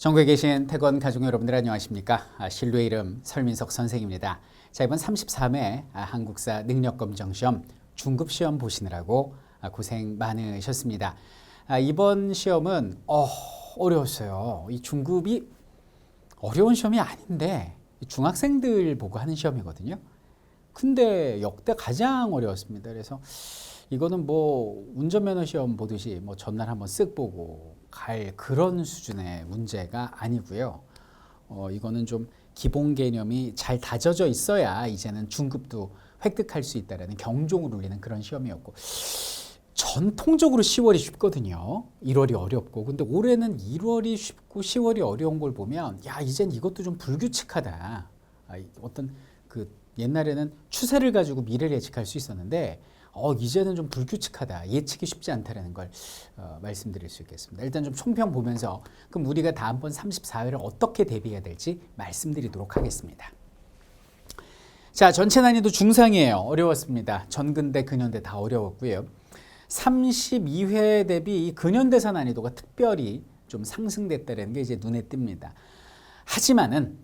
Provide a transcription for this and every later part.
전국에 계신 태권 가족 여러분들 안녕하십니까? 신뢰의 이름 설민석 선생입니다. 자, 이번 33회 한국사 능력검정시험 중급시험 보시느라고 고생 많으셨습니다. 이번 시험은 어려웠어요. 이 중급이 어려운 시험이 아닌데 중학생들 보고 하는 시험이거든요. 근데 역대 가장 어려웠습니다. 그래서 이거는 뭐 운전면허 시험 보듯이 뭐 전날 한번 쓱 보고 갈 그런 수준의 문제가 아니고요. 이거는 좀 기본 개념이 잘 다져져 있어야 이제는 중급도 획득할 수 있다라는 경종을 울리는 그런 시험이었고, 전통적으로 10월이 쉽거든요. 1월이 어렵고. 근데 올해는 1월이 쉽고 10월이 어려운 걸 보면 야, 이젠 이것도 좀 불규칙하다. 어떤 그 옛날에는 추세를 가지고 미래를 예측할 수 있었는데 이제는 좀 불규칙하다, 예측이 쉽지 않다라는 걸 말씀드릴 수 있겠습니다. 일단 좀 총평 보면서 그럼 우리가 다음번 34회를 어떻게 대비해야 될지 말씀드리도록 하겠습니다. 자, 전체 난이도 중상이에요. 어려웠습니다. 전근대, 근현대 다 어려웠고요. 32회 대비 이 근현대사 난이도가 특별히 좀 상승됐다는 게 이제 눈에 띕니다. 하지만은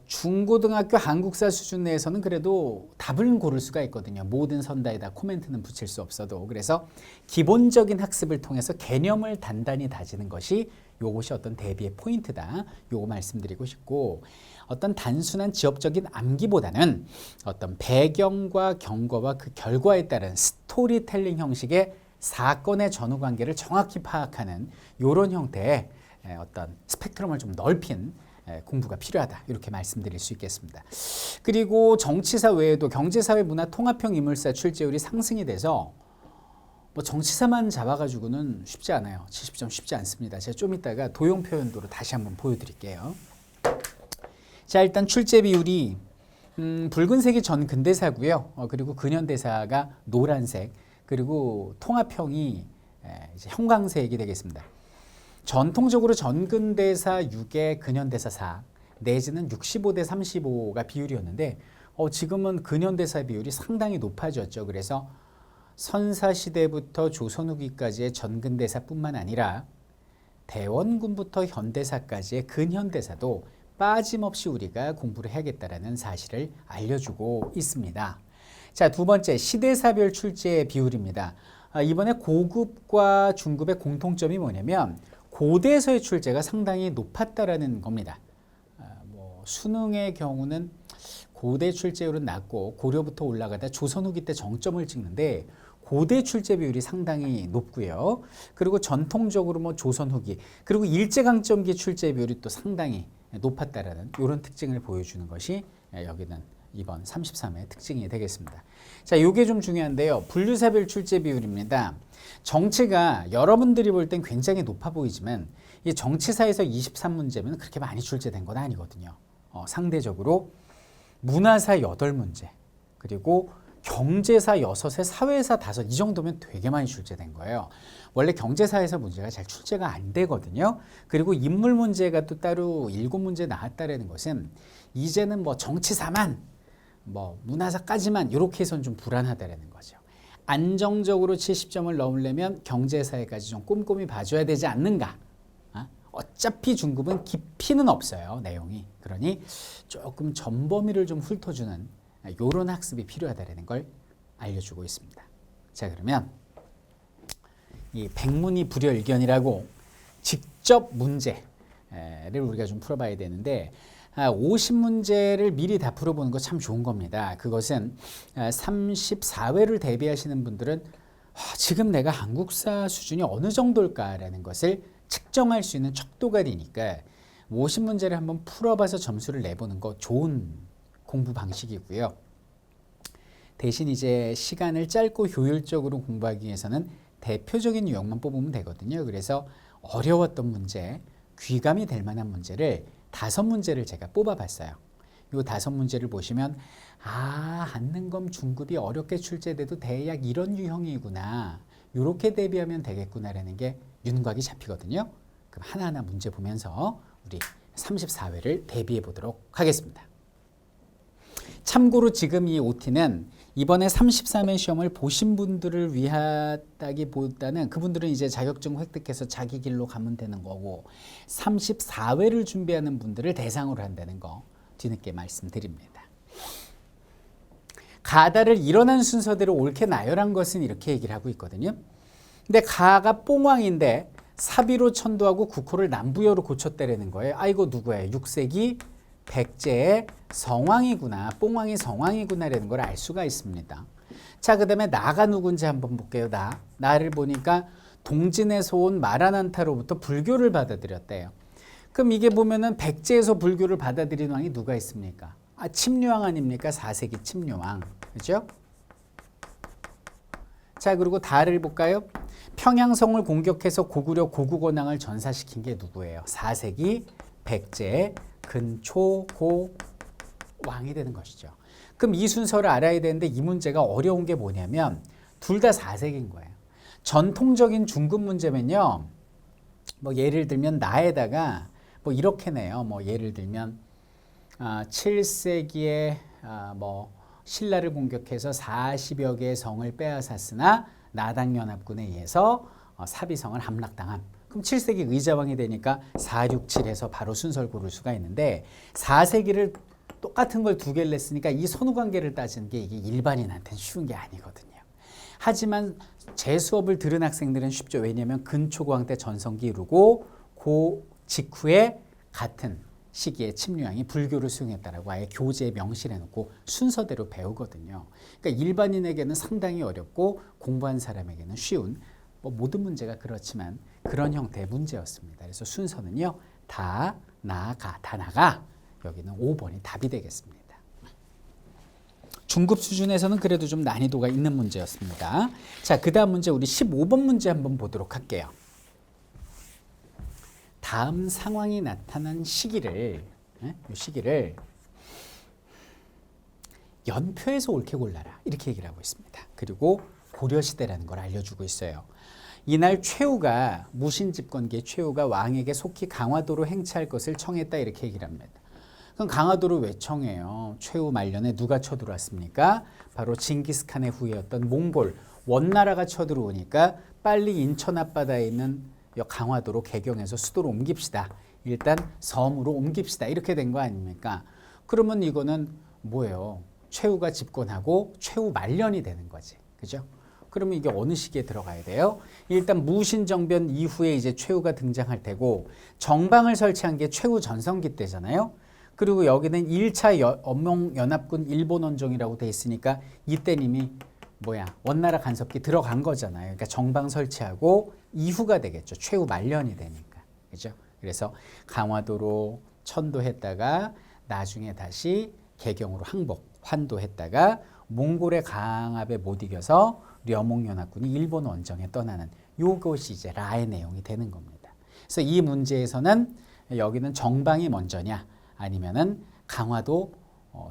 중고등학교 한국사 수준 내에서는 그래도 답을 고를 수가 있거든요. 모든 선다에다 코멘트는 붙일 수 없어도. 그래서 기본적인 학습을 통해서 개념을 단단히 다지는 것이 요것이 어떤 대비의 포인트다. 요거 말씀드리고 싶고, 어떤 단순한 지엽적인 암기보다는 어떤 배경과 경과와 그 결과에 따른 스토리텔링 형식의 사건의 전후 관계를 정확히 파악하는 이런 형태의 어떤 스펙트럼을 좀 넓힌 공부가 필요하다, 이렇게 말씀드릴 수 있겠습니다. 그리고 정치사 외에도 경제사회 문화 통합형 인물사 출제율이 상승이 돼서 뭐 정치사만 잡아가지고는 쉽지 않아요. 70점 쉽지 않습니다. 제가 좀 이따가 도용 표현도로 다시 한번 보여드릴게요. 자, 일단 출제 비율이 붉은색이 전 근대사고요. 그리고 근현대사가 노란색, 그리고 통합형이 이제 형광색이 되겠습니다. 전통적으로 전근대사 6에 근현대사 4 내지는 65대 35가 비율이었는데 지금은 근현대사 비율이 상당히 높아졌죠. 그래서 선사시대부터 조선 후기까지의 전근대사뿐만 아니라 대원군부터 현대사까지의 근현대사도 빠짐없이 우리가 공부를 해야겠다는 사실을 알려주고 있습니다. 자, 두 번째, 시대사별 출제 비율입니다. 이번에 고급과 중급의 공통점이 뭐냐면 고대에서의 출제가 상당히 높았다라는 겁니다. 수능의 경우는 고대 출제율은 낮고 고려부터 올라가다 조선 후기 때 정점을 찍는데 고대 출제 비율이 상당히 높고요. 그리고 전통적으로 뭐 조선 후기, 그리고 일제강점기 출제 비율이 또 상당히 높았다라는 이런 특징을 보여주는 것이 여기는 이번 33회 특징이 되겠습니다. 자, 이게 좀 중요한데요. 분류사별 출제 비율입니다. 정치가 여러분들이 볼 땐 굉장히 높아 보이지만 이 정치사에서 23문제면 그렇게 많이 출제된 건 아니거든요. 상대적으로 문화사 8문제, 그리고 경제사 6에 사회사 5, 이 정도면 되게 많이 출제된 거예요. 원래 경제사에서 문제가 잘 출제가 안 되거든요. 그리고 인물 문제가 또 따로 7문제 나왔다는 것은 이제는 뭐 정치사만, 뭐 문화사까지만 이렇게 해서는 좀 불안하다는 거죠. 안정적으로 70점을 넣으려면 경제사회까지 좀 꼼꼼히 봐줘야 되지 않는가. 어차피 중급은 깊이는 없어요, 내용이. 그러니 조금 전범위를 좀 훑어주는 이런 학습이 필요하다는 걸 알려주고 있습니다. 자, 그러면 이 백문이 불여일견이라고 직접 문제를 우리가 좀 풀어봐야 되는데 50문제를 미리 다 풀어보는 거 참 좋은 겁니다. 그것은 34회를 대비하시는 분들은 지금 내가 한국사 수준이 어느 정도일까라는 것을 측정할 수 있는 척도가 되니까 50문제를 한번 풀어봐서 점수를 내보는 거 좋은 공부 방식이고요. 대신 이제 시간을 짧고 효율적으로 공부하기 위해서는 대표적인 유형만 뽑으면 되거든요. 그래서 어려웠던 문제, 귀감이 될 만한 문제를 5문제를 제가 뽑아봤어요. 이 5문제를 보시면 한능검 중급이 어렵게 출제돼도 대략 이런 유형이구나, 이렇게 대비하면 되겠구나라는 게 윤곽이 잡히거든요. 그럼 하나하나 문제 보면서 우리 34회를 대비해 보도록 하겠습니다. 참고로 지금 이 OT는 이번에 33회 시험을 보신 분들을 위하다기보다는 그분들은 이제 자격증 획득해서 자기 길로 가면 되는 거고 34회를 준비하는 분들을 대상으로 한다는 거 뒤늦게 말씀드립니다. 가다를 일어난 순서대로 옳게 나열한 것은 이렇게 얘기를 하고 있거든요. 근데 가가 뽕왕인데 사비로 천도하고 국호를 남부여로 고쳤다라는 거예요. 아 이거 누구예요? 6세기 백제의 성왕이구나. 뽕왕이 성왕이구나라는 걸 알 수가 있습니다. 자, 그 다음에 나가 누군지 한번 볼게요. 나를 보니까 동진에서 온 마라난타로부터 불교를 받아들였대요. 그럼 이게 보면은 백제에서 불교를 받아들인 왕이 누가 있습니까? 아, 침류왕 아닙니까? 4세기 침류왕. 그죠? 자, 그리고 다를 볼까요? 평양성을 공격해서 고구려 고국원왕을 전사시킨 게 누구예요? 4세기 백제의 근초고 왕이 되는 것이죠. 그럼 이 순서를 알아야 되는데 이 문제가 어려운 게 뭐냐면 둘 다 4세기인 거예요. 전통적인 중급 문제면요. 뭐 예를 들면 나에다가 뭐 이렇게 내요. 뭐 예를 들면 7세기에 뭐 신라를 공격해서 40여 개의 성을 빼앗았으나 나당연합군에 의해서 사비성을 함락당함. 그럼 7세기 의자왕이 되니까 4, 6, 7에서 바로 순서를 고를 수가 있는데 4세기를 똑같은 걸 두 개를 냈으니까 이 선후관계를 따지는 게 이게 일반인한테는 쉬운 게 아니거든요. 하지만 제 수업을 들은 학생들은 쉽죠. 왜냐하면 근초고왕 때 전성기 이루고 그 직후에 같은 시기에 침류왕이 불교를 수용했다라고 아예 교재에 명시를 해놓고 순서대로 배우거든요. 그러니까 일반인에게는 상당히 어렵고 공부한 사람에게는 쉬운 뭐 모든 문제가 그렇지만 그런 형태의 문제였습니다. 그래서 순서는요. 다 나가 여기는 5번이 답이 되겠습니다. 중급 수준에서는 그래도 좀 난이도가 있는 문제였습니다. 자, 그 다음 문제 우리 15번 문제 한번 보도록 할게요. 다음 상황이 나타난 시기를 이 시기를 연표에서 옳게 골라라 이렇게 얘기를 하고 있습니다. 그리고 고려시대라는 걸 알려주고 있어요. 이날 최후가 무신집권기의 최후가 왕에게 속히 강화도로 행차할 것을 청했다 이렇게 얘기를 합니다. 그럼 강화도를 왜 청해요? 최후 말년에 누가 쳐들어왔습니까? 바로 징기스칸의 후예였던 몽골 원나라가 쳐들어오니까 빨리 인천 앞바다에 있는 강화도로 개경해서 수도로 옮깁시다. 일단 섬으로 옮깁시다. 이렇게 된 거 아닙니까? 그러면 이거는 뭐예요? 최후가 집권하고 최후 말년이 되는 거지. 그죠? 그러면 이게 어느 시기에 들어가야 돼요? 일단 무신정변 이후에 이제 최후가 등장할 테고 정방을 설치한 게 최후 전성기 때잖아요. 그리고 여기는 1차 언몽연합군 일본 원정이라고 돼 있으니까 이때는 이미 원나라 간섭기 들어간 거잖아요. 그러니까 정방 설치하고 이후가 되겠죠. 최후 말년이 되니까. 그죠? 그래서 강화도로 천도했다가 나중에 다시 개경으로 환도했다가 몽골의 강압에 못 이겨서 려몽연합군이 일본 원정에 떠나는 요것이 이제 라의 내용이 되는 겁니다. 그래서 이 문제에서는 여기는 정방이 먼저냐 아니면은 강화도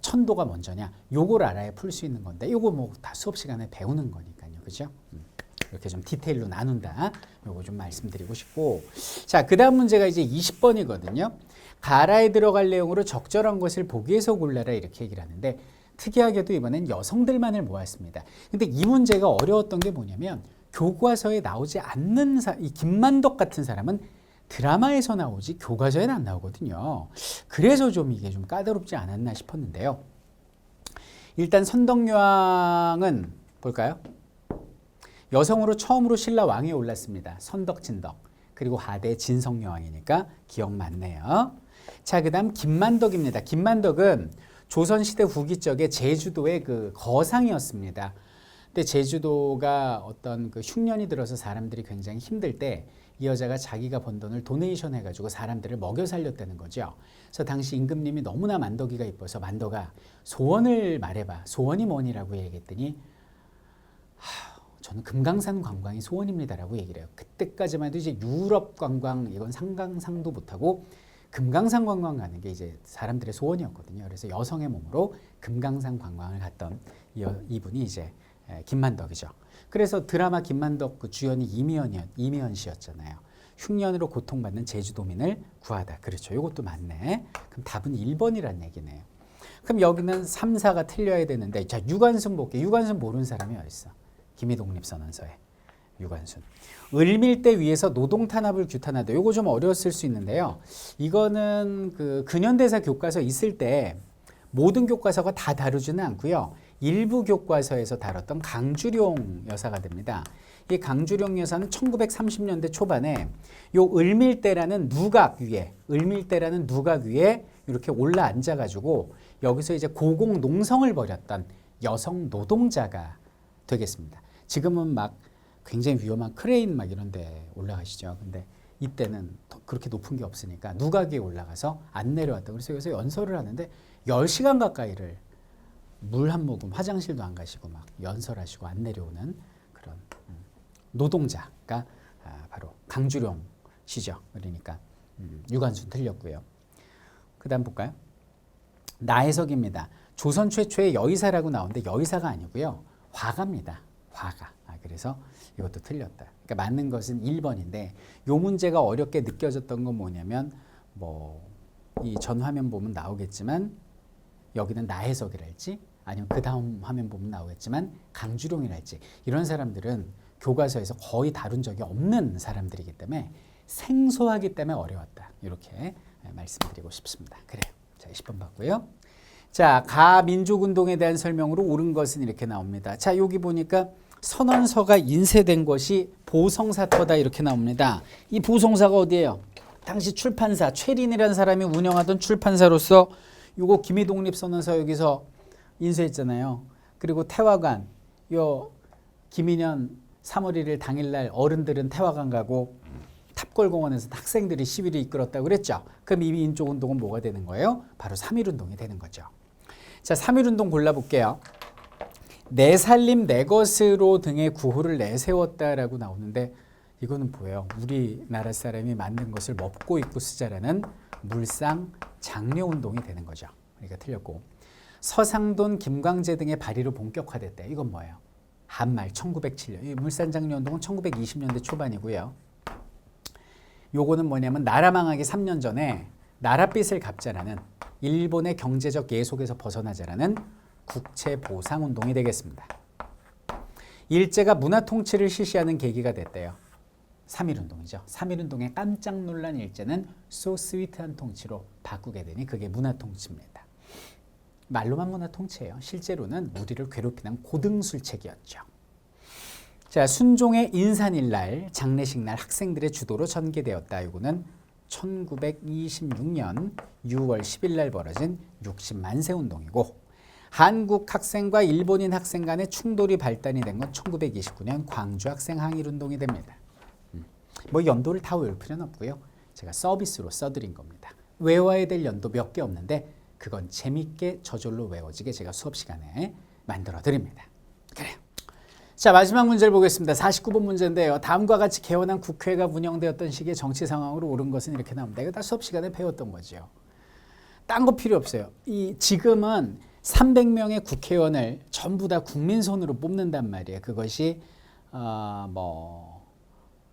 천도가 먼저냐 요걸 알아야 풀 수 있는 건데 요거 뭐 다 수업 시간에 배우는 거니까요. 그죠? 이렇게 좀 디테일로 나눈다. 요거 좀 말씀드리고 싶고 자, 그 다음 문제가 이제 20번이거든요. 가라에 들어갈 내용으로 적절한 것을 보기에서 골라라 이렇게 얘기를 하는데 특이하게도 이번엔 여성들만을 모았습니다. 근데 이 문제가 어려웠던 게 뭐냐면 교과서에 나오지 않는 이 김만덕 같은 사람은 드라마에서 나오지 교과서에는 안 나오거든요. 그래서 좀 이게 좀 까다롭지 않았나 싶었는데요. 일단 선덕여왕은 볼까요? 여성으로 처음으로 신라 왕위에 올랐습니다. 선덕진덕. 그리고 하대 진성여왕이니까 기억 맞네요. 자, 그 다음 김만덕입니다. 김만덕은 조선시대 후기적에 제주도의 그 거상이었습니다. 근데 제주도가 어떤 그 흉년이 들어서 사람들이 굉장히 힘들 때 이 여자가 자기가 번 돈을 도네이션 해가지고 사람들을 먹여 살렸다는 거죠. 그래서 당시 임금님이 너무나 만덕이가 이뻐서 만덕아 소원을 말해봐. 소원이 뭐니라고 얘기했더니 저는 금강산 관광이 소원입니다라고 얘기를 해요. 그때까지만 해도 이제 유럽 관광 이건 상상도 못하고 금강산 관광 가는 게 이제 사람들의 소원이었거든요. 그래서 여성의 몸으로 금강산 관광을 갔던 이분이 이제 김만덕이죠. 그래서 드라마 김만덕 그 주연이 이미연 씨였잖아요. 흉년으로 고통받는 제주도민을 구하다. 그렇죠. 이것도 맞네. 그럼 답은 1번이란 얘기네요. 그럼 여기는 3, 4가 틀려야 되는데 자 유관순 볼게요. 유관순 모르는 사람이 어딨어. 기미독립선언서에 유관순. 을밀대 위에서 노동탄압을 규탄하다. 요거 좀 어려웠을 수 있는데요. 이거는 그 근현대사 교과서 있을 때 모든 교과서가 다 다루지는 않고요. 일부 교과서에서 다뤘던 강주룡 여사가 됩니다. 이 강주룡 여사는 1930년대 초반에 요 을밀대라는 누각 위에 이렇게 올라 앉아가지고 여기서 이제 고공 농성을 벌였던 여성 노동자가 되겠습니다. 지금은 막 굉장히 위험한 크레인 막 이런 데 올라가시죠. 근데 이때는 그렇게 높은 게 없으니까 누각 위에 올라가서 안 내려왔다. 그래서 여기서 연설을 하는데 10시간 가까이를 물 한 모금 화장실도 안 가시고 막 연설하시고 안 내려오는 그런 노동자가 바로 강주룡 씨죠. 그러니까 유관순 틀렸고요. 그 다음 볼까요? 나혜석입니다. 조선 최초의 여의사라고 나오는데 여의사가 아니고요. 화가입니다. 화가. 그래서 이것도 틀렸다. 그러니까 맞는 것은 1번인데 요 문제가 어렵게 느껴졌던 건 뭐냐면 뭐 이 전 화면 보면 나오겠지만 여기는 나혜석이랄지 아니면 그 다음 화면 보면 나오겠지만 강주룡이랄지 이런 사람들은 교과서에서 거의 다룬 적이 없는 사람들이기 때문에 생소하기 때문에 어려웠다. 이렇게 말씀드리고 싶습니다. 그래요. 자, 20번 봤고요. 자, 가민족운동에 대한 설명으로 옳은 것은 이렇게 나옵니다. 자, 여기 보니까 선언서가 인쇄된 것이 보성사터다 이렇게 나옵니다. 이 보성사가 어디예요? 당시 출판사 최린이라는 사람이 운영하던 출판사로서 요거 기미독립선언서 여기서 인쇄했잖아요. 그리고 태화관 요 김인현 3월 1일 당일날 어른들은 태화관 가고 탑골공원에서 학생들이 시위를 이끌었다고 그랬죠. 그럼 이 민족운동은 뭐가 되는 거예요? 바로 3.1운동이 되는 거죠. 자, 3.1운동 골라볼게요. 내 살림 내 것으로 등의 구호를 내세웠다라고 나오는데 이거는 뭐예요? 우리나라 사람이 만든 것을 먹고 입고 쓰자라는 물상 장려운동이 되는 거죠. 그러니까 틀렸고 서상돈 김광재 등의 발의로 본격화됐대. 이건 뭐예요? 한말 1907년. 이 물산 장려운동은 1920년대 초반이고요. 요거는 뭐냐면 나라 망하기 3년 전에 나랏빚을 갚자라는 일본의 경제적 예속에서 벗어나자라는 국채보상운동이 되겠습니다. 일제가 문화통치를 실시하는 계기가 됐대요. 3.1운동이죠. 3.1운동의 깜짝 놀란 일제는 so sweet한 통치로 바꾸게 되니 그게 문화통치입니다. 말로만 문화통치예요. 실제로는 우리를 괴롭히는 고등술책이었죠. 자, 순종의 인산일날, 장례식날 학생들의 주도로 전개되었다. 이거는 1926년 6월 10일 날 벌어진 60만세 운동이고 한국 학생과 일본인 학생 간의 충돌이 발단이 된 건 1929년 광주 학생 항일운동이 됩니다. 뭐 연도를 다 외울 필요는 없고요. 제가 서비스로 써드린 겁니다. 외워야 될 연도 몇 개 없는데 그건 재밌게 저절로 외워지게 제가 수업 시간에 만들어 드립니다. 그래요. 자, 마지막 문제를 보겠습니다. 49번 문제인데요. 다음과 같이 개원한 국회가 운영되었던 시기의 정치 상황으로 옳은 것은 이렇게 나옵니다. 이거 다 수업 시간에 배웠던 거죠. 딴 거 필요 없어요. 지금은 300명의 국회의원을 전부 다 국민 손으로 뽑는단 말이에요. 그것이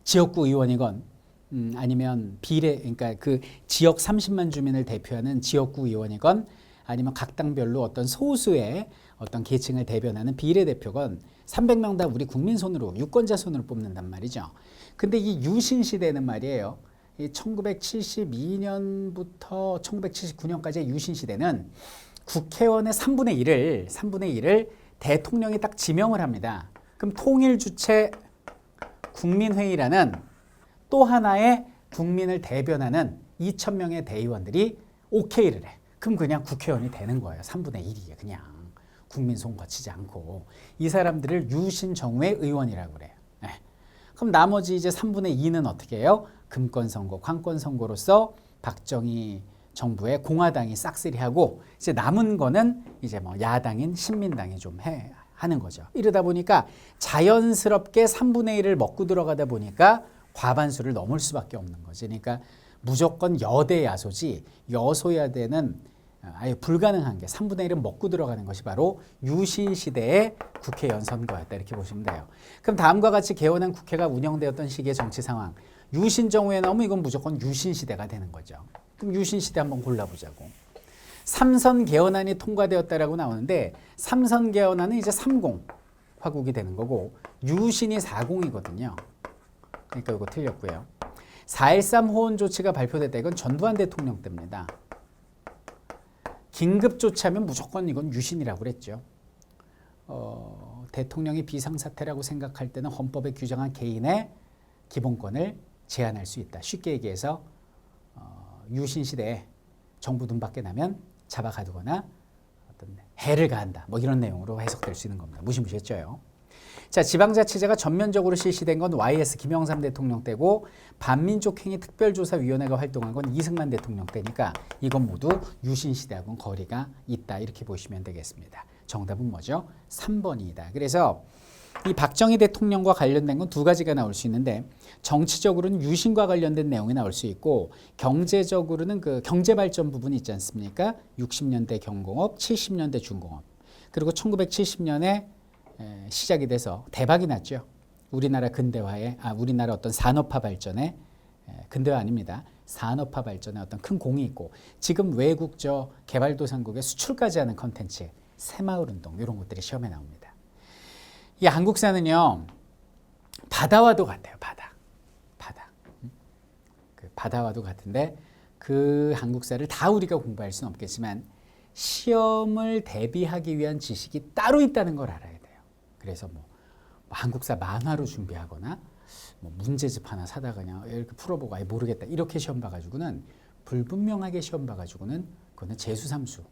지역구 의원이건 아니면 비례, 그러니까 그 지역 30만 주민을 대표하는 지역구 의원이건 아니면 각 당별로 어떤 소수의 어떤 계층을 대변하는 비례대표건 300명 다 우리 국민 손으로 유권자 손으로 뽑는단 말이죠. 근데 이 유신 시대는 말이에요. 이 1972년부터 1979년까지의 유신 시대는 국회의원의 3분의 1을 대통령이 딱 지명을 합니다. 그럼 통일주체 국민회의라는 또 하나의 국민을 대변하는 2,000명의 대의원들이 오케이를 해. 그럼 그냥 국회의원이 되는 거예요. 3분의 1이 그냥 국민 손 거치지 않고 이 사람들을 유신정회 의원이라고 그래요. 네. 그럼 나머지 이제 3분의 2는 어떻게 해요? 금권선거, 관권선거로서 박정희 정부의 공화당이 싹쓸이하고 이제 남은 거는 이제 뭐 야당인 신민당이 좀 하는 거죠. 이러다 보니까 자연스럽게 3분의 1을 먹고 들어가다 보니까 과반수를 넘을 수밖에 없는 거지. 그러니까 무조건 여대 야소지 여소야대는 아예 불가능한 게 3분의 1은 먹고 들어가는 것이 바로 유신 시대의 국회의원 선거였다. 이렇게 보시면 돼요. 그럼 다음과 같이 개원한 국회가 운영되었던 시기의 정치 상황. 유신 정부에 나오면 이건 무조건 유신 시대가 되는 거죠. 그럼 유신 시대 한번 골라보자고. 삼선 개헌안이 통과되었다라고 나오는데 삼선 개헌안은 이제 30 화국이 되는 거고 유신이 40이거든요. 그러니까 이거 틀렸고요. 4.13 호원 조치가 발표됐다. 이건 전두환 대통령 때입니다. 긴급 조치하면 무조건 이건 유신이라고 그랬죠. 대통령이 비상사태라고 생각할 때는 헌법에 규정한 개인의 기본권을 제한할 수 있다. 쉽게 얘기해서 유신 시대에 정부 눈 밖에 나면 잡아가두거나 어떤 해를 가한다. 뭐 이런 내용으로 해석될 수 있는 겁니다. 무시무시했죠. 자, 지방자치제가 전면적으로 실시된 건 YS 김영삼 대통령 때고 반민족행위 특별조사위원회가 활동한 건 이승만 대통령 때니까 이건 모두 유신 시대하고는 거리가 있다. 이렇게 보시면 되겠습니다. 정답은 뭐죠? 3번이다. 그래서 이 박정희 대통령과 관련된 건 두 가지가 나올 수 있는데 정치적으로는 유신과 관련된 내용이 나올 수 있고 경제적으로는 그 경제발전 부분이 있지 않습니까? 60년대 경공업, 70년대 중공업. 그리고 1970년에 시작이 돼서 대박이 났죠. 우리나라 근대화에, 우리나라 어떤 산업화 발전에, 근대화 아닙니다. 산업화 발전에 어떤 큰 공이 있고 지금 외국 개발도상국에 수출까지 하는 컨텐츠, 새마을운동 이런 것들이 시험에 나옵니다. 이 한국사는요 바다와도 같아요. 바다. 그 바다와도 같은데 그 한국사를 다 우리가 공부할 수는 없겠지만 시험을 대비하기 위한 지식이 따로 있다는 걸 알아야 돼요. 그래서 뭐 한국사 만화로 준비하거나 뭐 문제집 하나 사다가 그냥 이렇게 풀어보고 아예 모르겠다 이렇게 시험 봐가지고는 불분명하게 시험 봐가지고는 그거는 재수삼수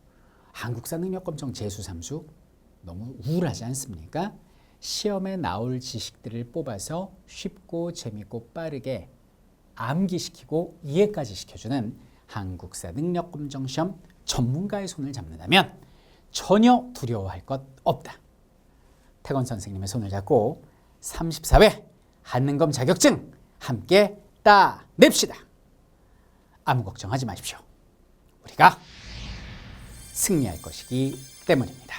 한국사 능력검정 재수삼수 너무 우울하지 않습니까? 시험에 나올 지식들을 뽑아서 쉽고 재밌고 빠르게 암기시키고 이해까지 시켜주는 한국사 능력검정시험 전문가의 손을 잡는다면 전혀 두려워할 것 없다. 태권 선생님의 손을 잡고 34회 한능검 자격증 함께 따냅시다. 아무 걱정하지 마십시오. 우리가 승리할 것이기 때문입니다.